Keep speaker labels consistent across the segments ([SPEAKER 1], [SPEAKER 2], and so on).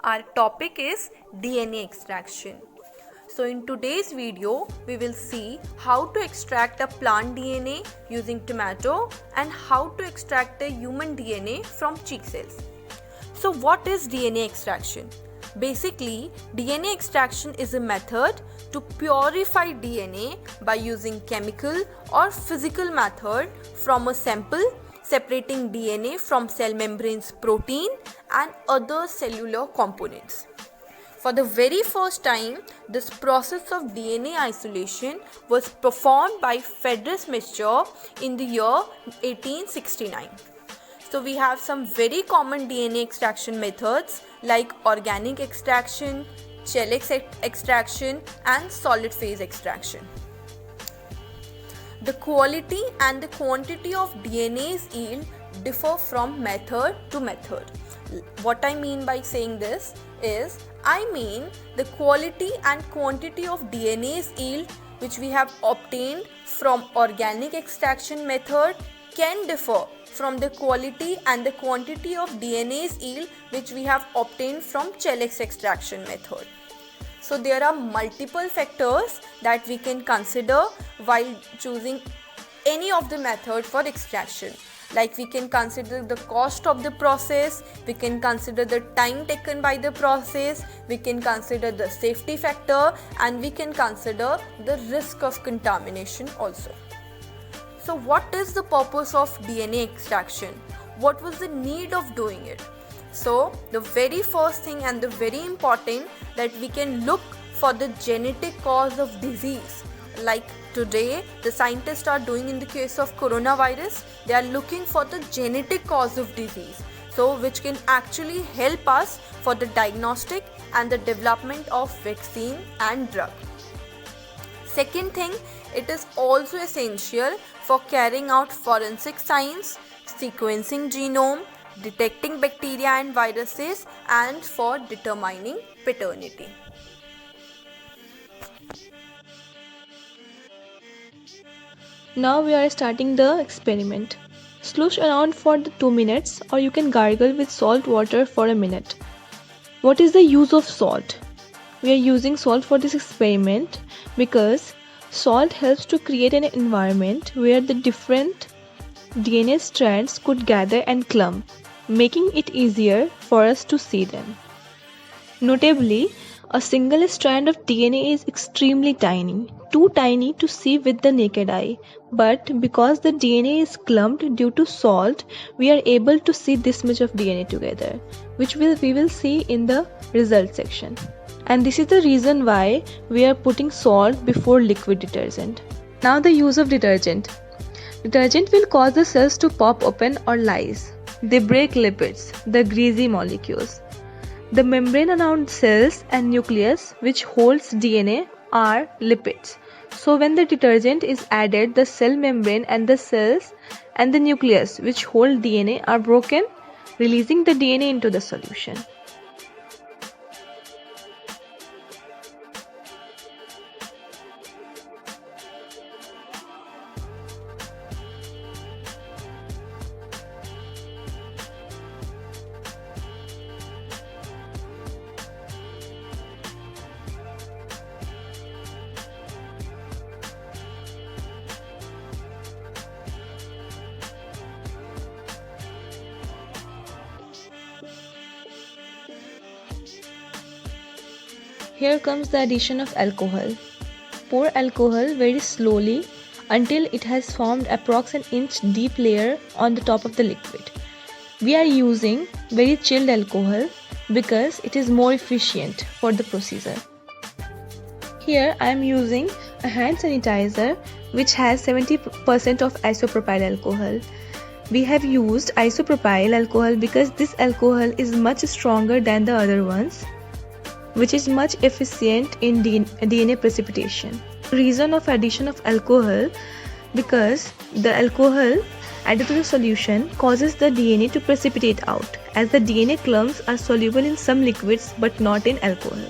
[SPEAKER 1] Our topic is DNA extraction. So in today's video, we will see how to extract a plant DNA using tomato and how to extract a human DNA from cheek cells. So what is DNA extraction? Basically, DNA extraction is a method to purify DNA by using chemical or physical method from a sample, separating DNA from cell membranes, protein and other cellular components. For the very first time, this process of DNA isolation was performed by Friedrich Miescher in the year 1869. So we have some very common DNA extraction methods like organic extraction, extraction and solid phase extraction. The quality and the quantity of DNA's yield differ from method to method. What I mean by saying this is, the quality and quantity of DNA's yield which we have obtained from organic extraction method can differ from the quality and the quantity of DNA's yield which we have obtained from Chelex extraction method. So there are multiple factors that we can consider while choosing any of the method for extraction. Like we can consider the cost of the process, we can consider the time taken by the process, we can consider the safety factor and we can consider the risk of contamination also. So what is the purpose of DNA extraction? What was the need of doing it? So the very first thing and the very important that we can look for the genetic cause of disease. Like today the scientists are doing in the case of coronavirus, they are looking for the genetic cause of disease. So which can actually help us for the diagnostic and the development of vaccine and drug. Second thing, it is also essential for carrying out forensic science, sequencing genome, detecting bacteria and viruses and for determining paternity.
[SPEAKER 2] Now we are starting the experiment. Slush around for the 2 minutes or you can gargle with salt water for a minute. What is the use of salt? We are using salt for this experiment because salt helps to create an environment where the different DNA strands could gather and clump, making it easier for us to see them. Notably, a single strand of DNA is extremely tiny, too tiny to see with the naked eye, but because the DNA is clumped due to salt, we are able to see this much of DNA together, which we will see in the result section. And this is the reason why we are putting salt before liquid detergent. Now the use of detergent. Detergent will cause the cells to pop open or lyse. They break lipids, the greasy molecules. The membrane around cells and nucleus which holds DNA are lipids. So when the detergent is added, the cell membrane and the cells and the nucleus which hold DNA are broken, releasing the DNA into the solution. Here comes the addition of alcohol. Pour alcohol very slowly until it has formed approx an inch deep layer on the top of the liquid. We are using very chilled alcohol because it is more efficient for the procedure. Here I am using a hand sanitizer which has 70% of isopropyl alcohol. We have used isopropyl alcohol because this alcohol is much stronger than the other ones, which is much efficient in DNA precipitation. Reason of addition of alcohol, because the alcohol added to the solution causes the DNA to precipitate out, as the DNA clumps are soluble in some liquids but not in alcohol.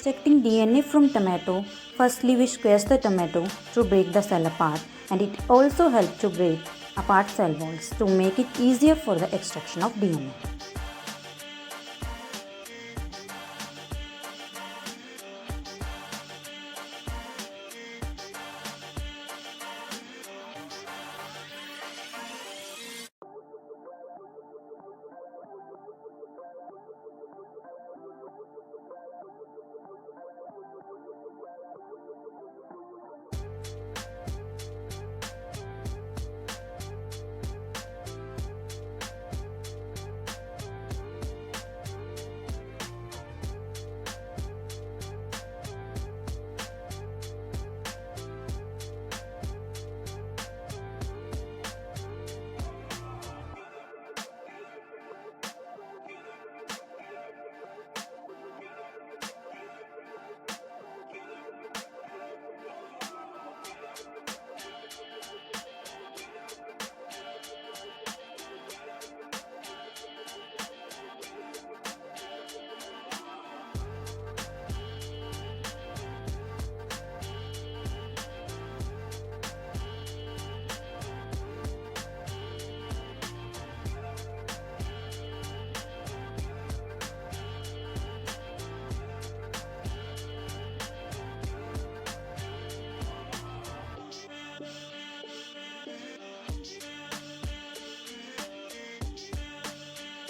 [SPEAKER 3] Extracting DNA from tomato, firstly we squeeze the tomato to break the cell apart, and it also helps to break apart cell walls to make it easier for the extraction of DNA.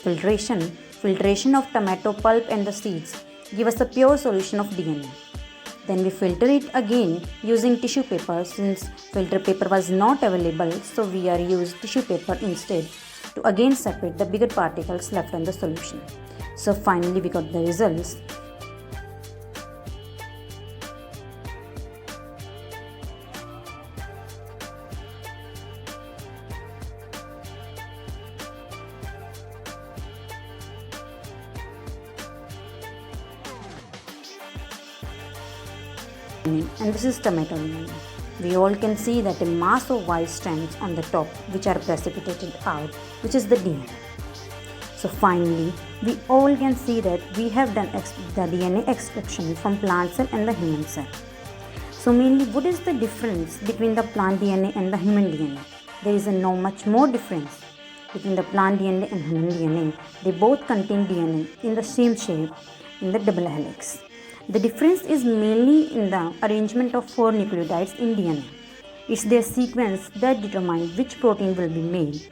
[SPEAKER 3] Filtration of tomato pulp and the seeds give us a pure solution of DNA. Then we filter it again using tissue paper. Since filter paper was not available, so we are used tissue paper instead to again separate the bigger particles left in the solution. So finally we got the results. And this is tomato DNA. We all can see that a mass of white strands on the top which are precipitated out, which is the DNA. So finally, we all can see that we have done the DNA extraction from plant cell and the human cell. So mainly, what is the difference between the plant DNA and the human DNA? There is no much more difference between the plant DNA and human DNA. They both contain DNA in the same shape in the double helix. The difference is mainly in the arrangement of 4 nucleotides in DNA. It's their sequence that determines which protein will be made.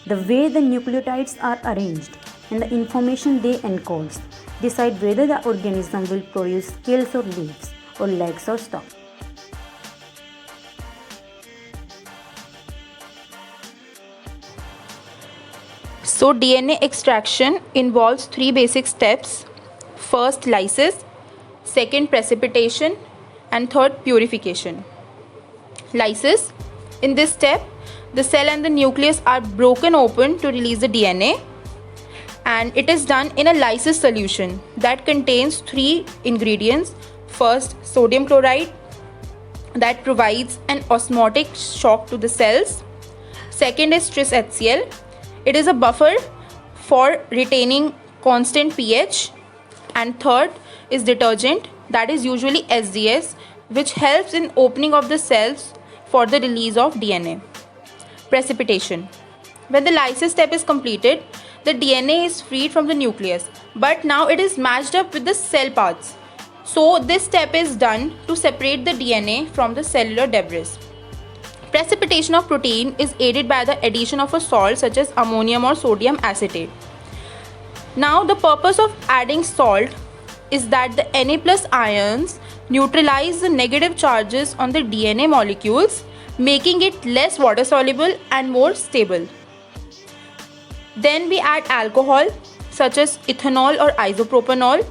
[SPEAKER 3] The way the nucleotides are arranged and the information they encode decide whether the organism will produce scales or leaves or legs or stalk.
[SPEAKER 4] So DNA extraction involves 3 basic steps. First, lysis, second, precipitation, and third, purification. Lysis. In this step, the cell and the nucleus are broken open to release the DNA, and it is done in a lysis solution that contains 3 ingredients. First, sodium chloride that provides an osmotic shock to the cells. Second is tris HCl. It is a buffer for retaining constant pH. And third is detergent, that is usually SDS, which helps in opening of the cells for the release of DNA. Precipitation. When the lysis step is completed, the DNA is freed from the nucleus, but now it is matched up with the cell parts. So this step is done to separate the DNA from the cellular debris. Precipitation of protein is aided by the addition of a salt such as ammonium or sodium acetate. Now the purpose of adding salt is that the Na plus ions neutralize the negative charges on the DNA molecules, making it less water soluble and more stable. Then we add alcohol such as ethanol or isopropanol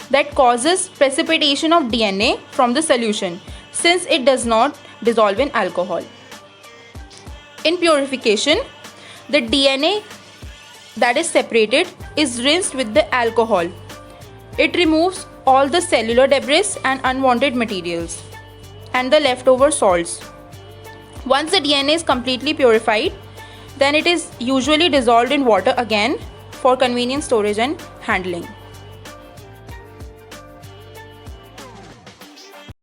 [SPEAKER 4] that causes precipitation of DNA from the solution since it does not dissolve in alcohol. In purification, the DNA that is separated is rinsed with the alcohol. It removes all the cellular debris and unwanted materials and the leftover salts. Once the DNA is completely purified, then it is usually dissolved in water again for convenient storage and handling.